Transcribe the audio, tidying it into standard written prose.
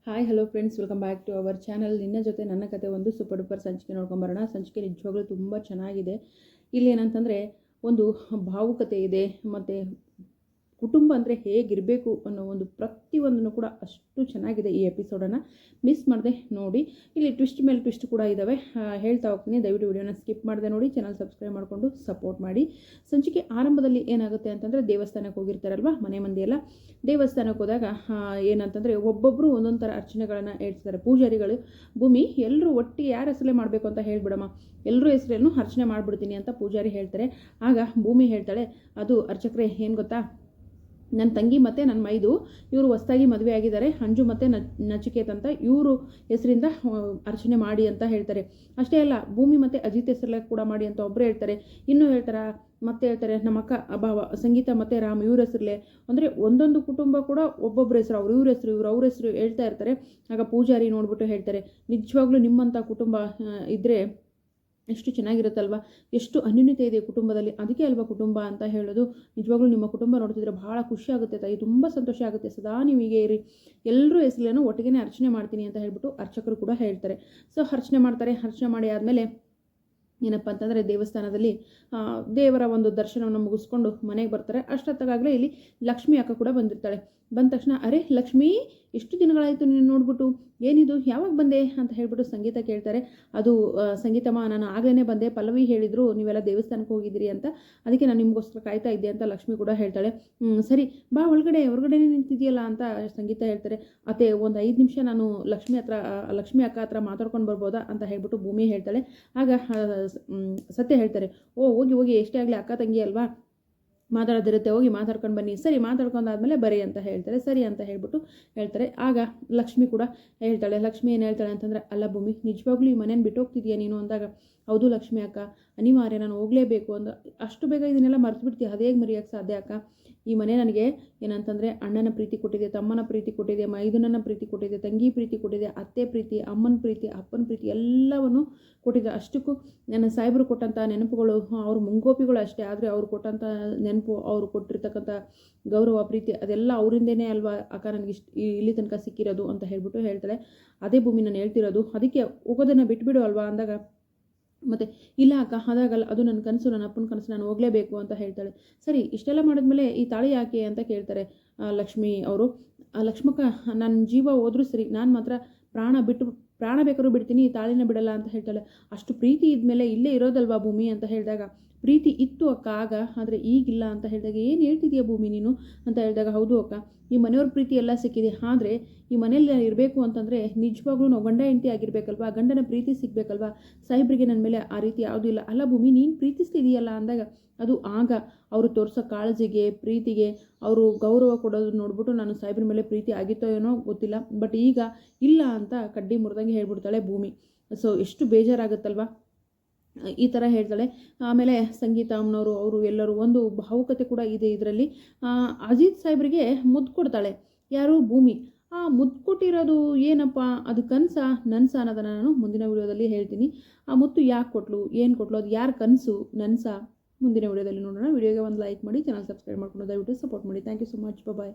Hi hello friends, welcome back to our channel. ನಿನ್ನ ಜೊತೆ ನನ್ನ ಕತೆ ಒಂದು ಸೂಪರ್ ಡೂಪರ್ ಸಂಚಿಕೆ ನೋಡ್ಕೊಂಬರೋಣ. ಸಂಚಿಕೆ ನಿಜವಾಗ್ಲೂ ತುಂಬ ಚೆನ್ನಾಗಿದೆ. ಇಲ್ಲಿ ಏನಂತಂದರೆ ಒಂದು ಭಾವುಕತೆ ಇದೆ, ಮತ್ತು ಕುಟುಂಬ ಅಂದರೆ ಹೇಗಿರಬೇಕು ಅನ್ನೋ ಒಂದು ಪ್ರತಿಯೊಂದನ್ನು ಕೂಡ ಅಷ್ಟು ಚೆನ್ನಾಗಿದೆ. ಈ ಎಪಿಸೋಡನ್ನು ಮಿಸ್ ಮಾಡದೆ ನೋಡಿ. ಇಲ್ಲಿ ಟ್ವಿಸ್ಟ್ ಮೇಲೆ ಟ್ವಿಸ್ಟ್ ಕೂಡ ಇದ್ದಾವೆ, ಹೇಳ್ತಾ ಹೋಗ್ತೀನಿ. ದಯವಿಟ್ಟು ವಿಡಿಯೋನ ಸ್ಕಿಪ್ ಮಾಡದೆ ನೋಡಿ, ಚಾನಲ್ ಸಬ್ಸ್ಕ್ರೈಬ್ ಮಾಡಿಕೊಂಡು ಸಪೋರ್ಟ್ ಮಾಡಿ. ಸಂಚಿಕೆ ಆರಂಭದಲ್ಲಿ ಏನಾಗುತ್ತೆ ಅಂತಂದರೆ, ದೇವಸ್ಥಾನಕ್ಕೆ ಹೋಗಿರ್ತಾರಲ್ವ ಮನೆ ಮಂದಿ ಎಲ್ಲ. ದೇವಸ್ಥಾನಕ್ಕೆ ಹೋದಾಗ ಏನಂತಂದರೆ ಒಬ್ಬೊಬ್ಬರು ಒಂದೊಂದು ಥರ ಅರ್ಚನೆಗಳನ್ನು ಹೇಳ್ತಾರೆ. ಪೂಜಾರಿಗಳು, ಭೂಮಿ ಎಲ್ಲರೂ ಒಟ್ಟಿಗೆ ಯಾರ ಹೆಸರಲ್ಲೇ ಮಾಡಬೇಕು ಅಂತ ಹೇಳ್ಬಿಡಮ್ಮ, ಎಲ್ಲರೂ ಹೆಸರನ್ನು ಅರ್ಚನೆ ಮಾಡಿಬಿಡ್ತೀನಿ ಅಂತ ಪೂಜಾರಿ ಹೇಳ್ತಾರೆ. ಆಗ ಭೂಮಿ ಹೇಳ್ತಾಳೆ, ಅದು ಅರ್ಚಕರೇ ಏನು ಗೊತ್ತಾ, ನನ್ನ ತಂಗಿ ಮತ್ತು ನನ್ನ ಮೈದು ಇವರು ಹೊಸ್ದಾಗಿ ಮದುವೆ ಆಗಿದ್ದಾರೆ, ಅಂಜು ಮತ್ತು ನಚಿಕೇತ್ ಅಂತ, ಇವರು ಹೆಸರಿಂದ ಅರ್ಚನೆ ಮಾಡಿ ಅಂತ ಹೇಳ್ತಾರೆ. ಅಷ್ಟೇ ಅಲ್ಲ, ಭೂಮಿ ಮತ್ತು ಅಜಿತ್ ಹೆಸರಲ್ಲೇ ಕೂಡ ಮಾಡಿ ಅಂತ ಒಬ್ಬರು ಹೇಳ್ತಾರೆ. ಇನ್ನೂ ಮತ್ತೆ ಹೇಳ್ತಾರೆ ನಮ್ಮ ಅಕ್ಕ ಅಭಾವ ಸಂಗೀತ ಮತ್ತು ರಾಮ್ ಇವ್ರ ಹೆಸರಲ್ಲೇ. ಅಂದರೆ ಒಂದೊಂದು ಕುಟುಂಬ ಕೂಡ ಒಬ್ಬೊಬ್ಬರ ಹೆಸರು, ಇವ್ರ ಹೆಸರು ಅವ್ರ ಹೆಸರು ಹೇಳ್ತಾ ಇರ್ತಾರೆ. ಆಗ ಪೂಜಾರಿ ನೋಡ್ಬಿಟ್ಟು ಹೇಳ್ತಾರೆ, ನಿಜವಾಗ್ಲೂ ನಿಮ್ಮಂಥ ಕುಟುಂಬ ಇದ್ದರೆ ಎಷ್ಟು ಚೆನ್ನಾಗಿರುತ್ತಲ್ವ, ಎಷ್ಟು ಅನ್ಯೂನ್ಯತೆ ಇದೆ ಕುಟುಂಬದಲ್ಲಿ, ಅದಕ್ಕೆ ಅಲ್ವಾ ಕುಟುಂಬ ಅಂತ ಹೇಳೋದು. ನಿಜವಾಗ್ಲೂ ನಿಮ್ಮ ಕುಟುಂಬ ನೋಡ್ತಿದ್ರೆ ಭಾಳ ಖುಷಿ ಆಗುತ್ತೆ ತಾಯಿ, ತುಂಬ ಸಂತೋಷ ಆಗುತ್ತೆ, ಸದಾ ನೀವು ಹೀಗೆ ಇರಿ, ಎಲ್ಲರೂ ಹೆಸರನ್ನು ಒಟ್ಟಿಗೆ ಅರ್ಚನೆ ಮಾಡ್ತೀನಿ ಅಂತ ಹೇಳ್ಬಿಟ್ಟು ಅರ್ಚಕರು ಕೂಡ ಹೇಳ್ತಾರೆ. ಸೊ ಅರ್ಚನೆ ಮಾಡ್ತಾರೆ. ಅರ್ಚನೆ ಮಾಡಿ ಆದಮೇಲೆ ಏನಪ್ಪ ಅಂತಂದರೆ, ದೇವಸ್ಥಾನದಲ್ಲಿ ದೇವರ ಒಂದು ದರ್ಶನವನ್ನು ಮುಗಿಸ್ಕೊಂಡು ಮನೆಗೆ ಬರ್ತಾರೆ. ಅಷ್ಟೊತ್ತಾಗಲೇ ಇಲ್ಲಿ ಲಕ್ಷ್ಮಿ ಅಕ್ಕ ಕೂಡ ಬಂದಿರ್ತಾಳೆ. ಬಂದ ತಕ್ಷಣ, ಅರೆ ಲಕ್ಷ್ಮಿ, ಎಷ್ಟು ದಿನಗಳಾಯಿತು ನೀನು ನೋಡ್ಬಿಟ್ಟು, ಏನಿದು ಯಾವಾಗ ಬಂದೆ ಅಂತ ಹೇಳ್ಬಿಟ್ಟು ಸಂಗೀತ ಕೇಳ್ತಾರೆ. ಅದು ಸಂಗೀತಮ್ಮ, ನಾನು ಆಗಲೇ ಬಂದೆ, ಪಲ್ಲವಿ ಹೇಳಿದರು ನೀವೆಲ್ಲ ದೇವಸ್ಥಾನಕ್ಕೆ ಹೋಗಿದ್ದೀರಿ ಅಂತ, ಅದಕ್ಕೆ ನಾನು ನಿಮಗೋಸ್ಕರ ಕಾಯ್ತಾ ಇದ್ದೆ ಅಂತ ಲಕ್ಷ್ಮಿ ಕೂಡ ಹೇಳ್ತಾಳೆ. ಸರಿ ಬಾ, ಹೊರಗಡೆ ನಿಂತಿದೆಯಲ್ಲ ಅಂತ ಸಂಗೀತ ಹೇಳ್ತಾರೆ. ಅತ್ತೆ ಒಂದು 5 ನಿಮಿಷ ನಾನು ಲಕ್ಷ್ಮಿ ಅಕ್ಕ ಹತ್ರ ಮಾತಾಡ್ಕೊಂಡು ಬರ್ಬೋದಾ ಅಂತ ಹೇಳ್ಬಿಟ್ಟು ಭೂಮಿ ಹೇಳ್ತಾಳೆ. ಆಗ ಸತ್ಯ ಹೇಳ್ತಾರೆ, ಹೋಗಿ ಎಷ್ಟೇ ಆಗಲಿ ಅಕ್ಕ ತಂಗಿ ಅಲ್ವಾ, ಮಾತಾಡೋದಿರುತ್ತೆ, ಹೋಗಿ ಮಾತಾಡ್ಕೊಂಡು ಬನ್ನಿ. ಸರಿ, ಮಾತಾಡ್ಕೊಂಡಾದ್ಮೇಲೆ ಬರೀ ಅಂತ ಹೇಳ್ತಾರೆ. ಸರಿ ಅಂತ ಹೇಳ್ಬಿಟ್ಟು ಹೇಳ್ತಾರೆ. ಆಗ ಲಕ್ಷ್ಮಿ ಕೂಡ ಹೇಳ್ತಾಳೆ. ಲಕ್ಷ್ಮಿ ಏನು ಹೇಳ್ತಾಳೆ ಅಂತಂದರೆ, ಅಲ್ಲ ಭೂಮಿ, ನಿಜವಾಗ್ಲೂ ಈ ಮನೇನ ಬಿಟ್ಟು ಹೋಗ್ತಿದ್ಯಾ ನೀನು ಅಂದಾಗ, ಹೌದು ಲಕ್ಷ್ಮಿ ಅಕ್ಕ, ಅನಿವಾರ್ಯ, ನಾನು ಹೋಗಲೇಬೇಕು ಅಂದ. ಅಷ್ಟು ಬೇಗ ಇದನ್ನೆಲ್ಲ ಮರ್ತು ಬಿಡ್ತೀಯ, ಅದೇ ಹೇಗೆ ಮರೆಯೋಕ್ಕೆ ಸಾಧ್ಯ ಅಕ್ಕ? ಈ ಮನೆ ನನಗೆ ಏನಂತಂದರೆ ಅಣ್ಣನ ಪ್ರೀತಿ ಕೊಟ್ಟಿದೆ, ತಮ್ಮನ ಪ್ರೀತಿ ಕೊಟ್ಟಿದೆ, ಮೈದುನನ ಪ್ರೀತಿ ಕೊಟ್ಟಿದೆ, ತಂಗಿ ಪ್ರೀತಿ ಕೊಟ್ಟಿದೆ, ಅತ್ತೆ ಪ್ರೀತಿ, ಅಮ್ಮನ ಪ್ರೀತಿ, ಅಪ್ಪನ ಪ್ರೀತಿ ಎಲ್ಲವನ್ನು ಕೊಟ್ಟಿದೆ. ಅಷ್ಟಕ್ಕೂ ನನ್ನ ಸಾಹೇಬರು ಕೊಟ್ಟಂಥ ನೆನಪುಗಳು, ಅವ್ರ ಮುಂಗೋಪಿಗಳು ಅಷ್ಟೇ, ಆದರೆ ಅವ್ರು ಕೊಟ್ಟಂಥ ನೆನಪು, ಅವರು ಕೊಟ್ಟಿರ್ತಕ್ಕಂಥ ಗೌರವ, ಪ್ರೀತಿ, ಅದೆಲ್ಲ ಅವರಿಂದೇನೆ ಅಲ್ವಾ ಅಕ್ಕ ನನಗೆ ಇಲ್ಲಿ ತನಕ ಸಿಕ್ಕಿರೋದು ಅಂತ ಹೇಳ್ಬಿಟ್ಟು ಹೇಳ್ತಾಳೆ. ಅದೇ ಭೂಮಿ ನಾನು ಹೇಳ್ತಿರೋದು, ಅದಕ್ಕೆ ಹೋಗೋದನ್ನು ಬಿಟ್ಬಿಡು ಅಲ್ವಾ ಅಂದಾಗ, ಮತ್ತು ಇಲ್ಲ ಅಕ್ಕ, ಅದಾಗಲ್ಲ, ಅದು ನನ್ನ ಕನಸು, ನನ್ನ ಅಪ್ಪನ ಕನಸು, ನಾನು ಹೋಗಲೇಬೇಕು ಅಂತ ಹೇಳ್ತಾಳೆ. ಸರಿ, ಇಷ್ಟೆಲ್ಲ ಮಾಡಿದ್ಮೇಲೆ ಈ ತಾಳಿ ಯಾಕೆ ಅಂತ ಕೇಳ್ತಾರೆ ಲಕ್ಷ್ಮಿ ಅವರು. ಲಕ್ಷ್ಮಕ್ಕ, ನನ್ನ ಜೀವ ಹೋದ್ರೂ ಸರಿ, ನಾನು ಮಾತ್ರ ಪ್ರಾಣ ಬೇಕಾದ್ರೂ ಬಿಡ್ತೀನಿ, ಈ ತಾಳಿನ ಬಿಡಲ್ಲ ಅಂತ ಹೇಳ್ತಾಳೆ. ಅಷ್ಟು ಪ್ರೀತಿ ಇದ್ಮೇಲೆ ಇಲ್ಲೇ ಇರೋದಲ್ವಾ ಭೂಮಿ ಅಂತ ಹೇಳಿದಾಗ, ಪ್ರೀತಿ ಇತ್ತು ಅಕ್ಕ ಆಗ, ಆದರೆ ಈಗಿಲ್ಲ ಅಂತ ಹೇಳಿದಾಗ, ಏನು ಹೇಳ್ತಿದೀಯ ಭೂಮಿ ನೀನು ಅಂತ ಹೇಳಿದಾಗ, ಹೌದು ಅಕ್ಕ, ಈ ಮನೆಯವ್ರ ಪ್ರೀತಿ ಎಲ್ಲ ಸಿಕ್ಕಿದೆ, ಆದರೆ ಈ ಮನೇಲಿ ಇರಬೇಕು ಅಂತಂದರೆ ನಿಜವಾಗ್ಲೂ ನಾವು ಗಂಡ ಹೆಂಡತಿ ಆಗಿರಬೇಕಲ್ವಾ, ಗಂಡನ ಪ್ರೀತಿ ಸಿಗಬೇಕಲ್ವಾ, ಸಾಹೇಬ್ರಿಗೆ ನನ್ನ ಮೇಲೆ ಆ ರೀತಿ ಯಾವುದೂ ಇಲ್ಲ. ಅಲ್ಲ ಭೂಮಿ, ನೀನು ಪ್ರೀತಿಸ್ತಿದೀಯಲ್ಲ ಅಂದಾಗ, ಅದು ಆಗ ಅವರು ತೋರಿಸೋ ಕಾಳಜಿಗೆ, ಪ್ರೀತಿಗೆ, ಅವರು ಗೌರವ ಕೊಡೋದು ನೋಡ್ಬಿಟ್ಟು ನಾನು ಸಾಹೇಬ್ರ ಮೇಲೆ ಪ್ರೀತಿ ಆಗಿತ್ತೋ ಏನೋ ಗೊತ್ತಿಲ್ಲ, ಬಟ್ ಈಗ ಇಲ್ಲ ಅಂತ ಕಡ್ಡಿ ಮುರಿದಂಗೆ ಹೇಳ್ಬಿಡ್ತಾಳೆ ಭೂಮಿ. ಸೊ ಎಷ್ಟು ಬೇಜಾರಾಗುತ್ತಲ್ವ, ಈ ಥರ ಹೇಳ್ತಾಳೆ. ಆಮೇಲೆ ಸಂಗೀತ ಅಮ್ಮನವರು ಅವರು ಎಲ್ಲರೂ ಒಂದು ಭಾವುಕತೆ ಕೂಡ ಇದೆ ಇದರಲ್ಲಿ. ಅಜಿತ್ ಸಾಹೇಬ್ರಿಗೆ ಮುದ್ದು ಕೊಡ್ತಾಳೆ. ಯಾರು? ಭೂಮಿ. ಆ ಮುದ್ದು ಕೊಟ್ಟಿರೋದು ಏನಪ್ಪ, ಅದು ಕನಸಾ ನನ್ಸ ಅನ್ನೋದನ್ನು ನಾನು ಮುಂದಿನ ವಿಡಿಯೋದಲ್ಲಿ ಹೇಳ್ತೀನಿ. ಆ ಮುತ್ತು ಯಾಕೆ ಕೊಟ್ಲು, ಏನು ಕೊಟ್ಲು, ಅದು ಯಾರು ಕನಸು ನನ್ಸ, ಮುಂದಿನ ವಿಡಿಯೋದಲ್ಲಿ ನೋಡೋಣ. ವಿಡಿಯೋಗೆ ಒಂದು ಲೈಕ್ ಮಾಡಿ, ಚಾನಲ್ ಸಬ್ಸ್ಕ್ರೈಬ್ ಮಾಡ್ಕೊಂಡು ದಯವಿಟ್ಟು ಸಪೋರ್ಟ್ ಮಾಡಿ. Thank you so much. Bye.